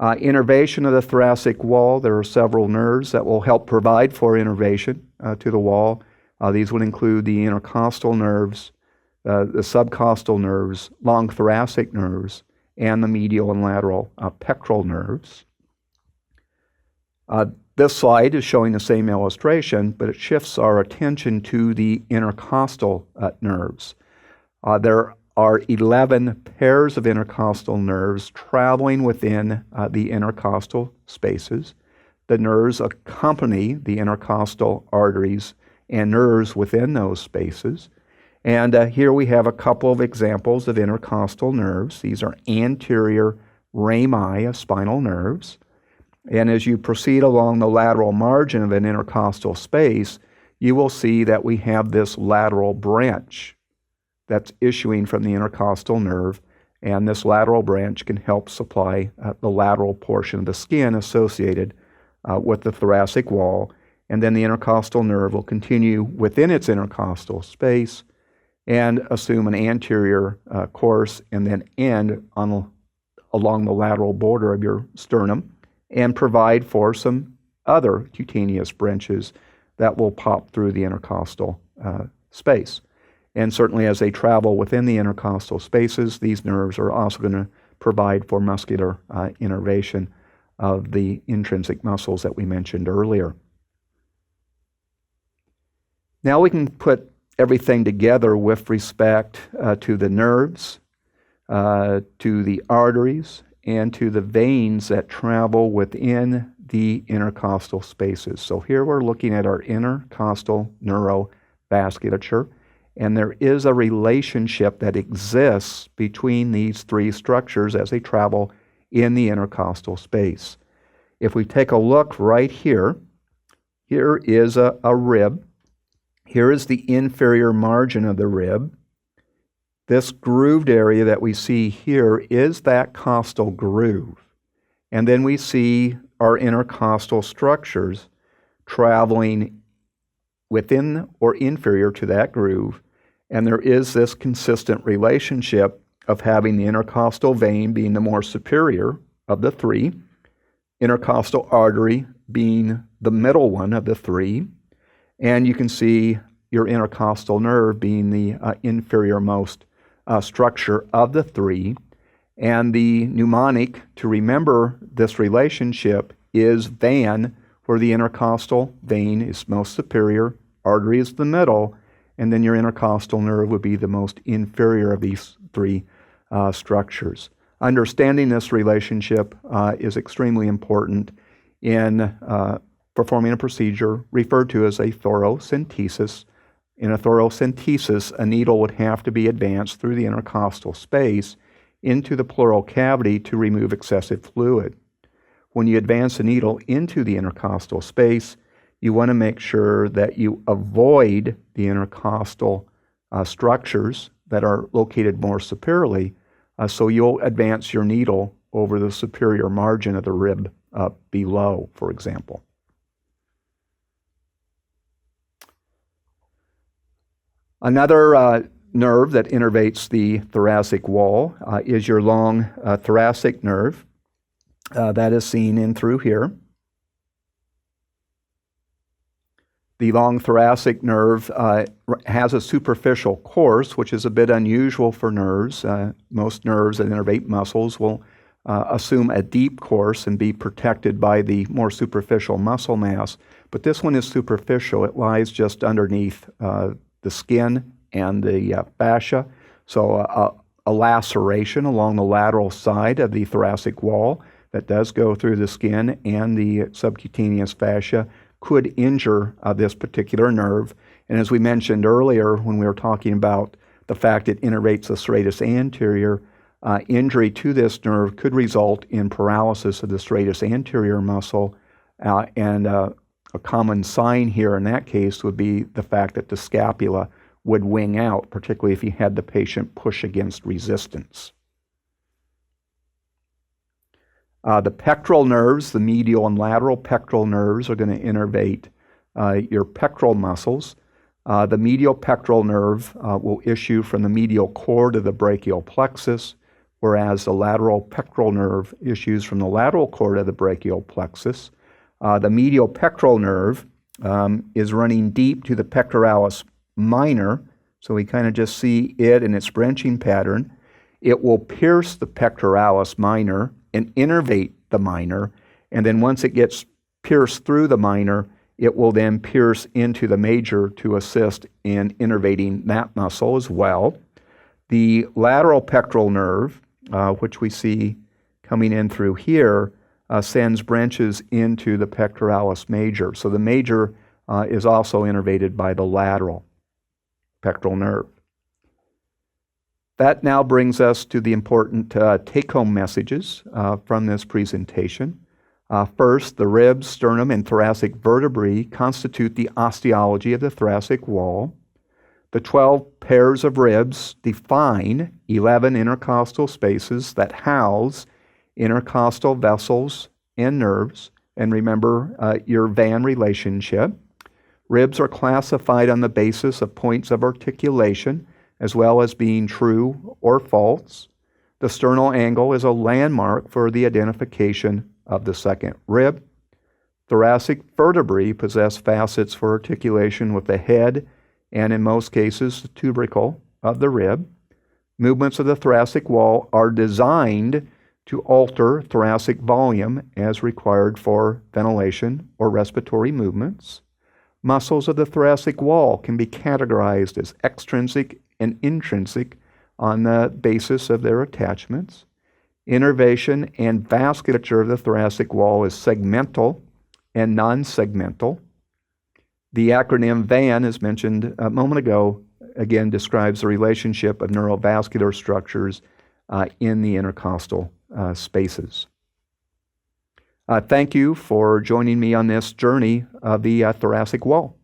Innervation of the thoracic wall, there are several nerves that will help provide for innervation to the wall. These would include the intercostal nerves, the subcostal nerves, long thoracic nerves, and the medial and lateral pectoral nerves. This slide is showing the same illustration, but it shifts our attention to the intercostal nerves. There are 11 pairs of intercostal nerves traveling within the intercostal spaces. The nerves accompany the intercostal arteries and nerves within those spaces. And here we have a couple of examples of intercostal nerves. These are anterior rami of spinal nerves. And as you proceed along the lateral margin of an intercostal space, you will see that we have this lateral branch that's issuing from the intercostal nerve, and this lateral branch can help supply the lateral portion of the skin associated with the thoracic wall, and then the intercostal nerve will continue within its intercostal space and assume an anterior course and then end along the lateral border of your sternum and provide for some other cutaneous branches that will pop through the intercostal space. And certainly as they travel within the intercostal spaces, these nerves are also going to provide for muscular innervation of the intrinsic muscles that we mentioned earlier. Now we can put everything together with respect to the nerves, to the arteries, and to the veins that travel within the intercostal spaces. So here we're looking at our intercostal neurovasculature, and there is a relationship that exists between these three structures as they travel in the intercostal space. If we take a look right here, here is a rib. Here is the inferior margin of the rib. This grooved area that we see here is that costal groove. And then we see our intercostal structures traveling within or inferior to that groove. And there is this consistent relationship of having the intercostal vein being the more superior of the three, intercostal artery being the middle one of the three, and you can see your intercostal nerve being the inferior-most structure of the three. And the mnemonic to remember this relationship is VAN, where the intercostal vein is most superior, artery is the middle, and then your intercostal nerve would be the most inferior of these three structures. Understanding this relationship is extremely important in performing a procedure referred to as a thoracentesis. In a thoracentesis, a needle would have to be advanced through the intercostal space into the pleural cavity to remove excessive fluid. When you advance a needle into the intercostal space, you want to make sure that you avoid the intercostal structures that are located more superiorly, so you'll advance your needle over the superior margin of the rib below, for example. Another nerve that innervates the thoracic wall is your long thoracic nerve. That is seen in through here. The long thoracic nerve has a superficial course, which is a bit unusual for nerves. Most nerves that innervate muscles will assume a deep course and be protected by the more superficial muscle mass. But this one is superficial. It lies just underneath the skin and the fascia. So a laceration along the lateral side of the thoracic wall that does go through the skin and the subcutaneous fascia could injure this particular nerve. And as we mentioned earlier when we were talking about the fact it innervates the serratus anterior, injury to this nerve could result in paralysis of the serratus anterior muscle. And a common sign here in that case would be the fact that the scapula would wing out, particularly if you had the patient push against resistance. The pectoral nerves, the medial and lateral pectoral nerves, are going to innervate your pectoral muscles. The medial pectoral nerve will issue from the medial cord of the brachial plexus, whereas the lateral pectoral nerve issues from the lateral cord of the brachial plexus. The medial pectoral nerve is running deep to the pectoralis minor, so we kind of just see it in its branching pattern. It will pierce the pectoralis minor and innervate the minor, and then once it gets pierced through the minor, it will then pierce into the major to assist in innervating that muscle as well. The lateral pectoral nerve, which we see coming in through here, sends branches into the pectoralis major. So the major is also innervated by the lateral pectoral nerve. That now brings us to the important take-home messages from this presentation. First, the ribs, sternum, and thoracic vertebrae constitute the osteology of the thoracic wall. The 12 pairs of ribs define 11 intercostal spaces that house intercostal vessels and nerves. And remember your Van relationship. Ribs are classified on the basis of points of articulation, as well as being true or false. The sternal angle is a landmark for the identification of the second rib. Thoracic vertebrae possess facets for articulation with the head and, in most cases, the tubercle of the rib. Movements of the thoracic wall are designed to alter thoracic volume as required for ventilation or respiratory movements. Muscles of the thoracic wall can be categorized as extrinsic and intrinsic on the basis of their attachments. Innervation and vasculature of the thoracic wall is segmental and non-segmental. The acronym VAN, as mentioned a moment ago, again describes the relationship of neurovascular structures in the intercostal spaces. Thank you for joining me on this journey of the thoracic wall.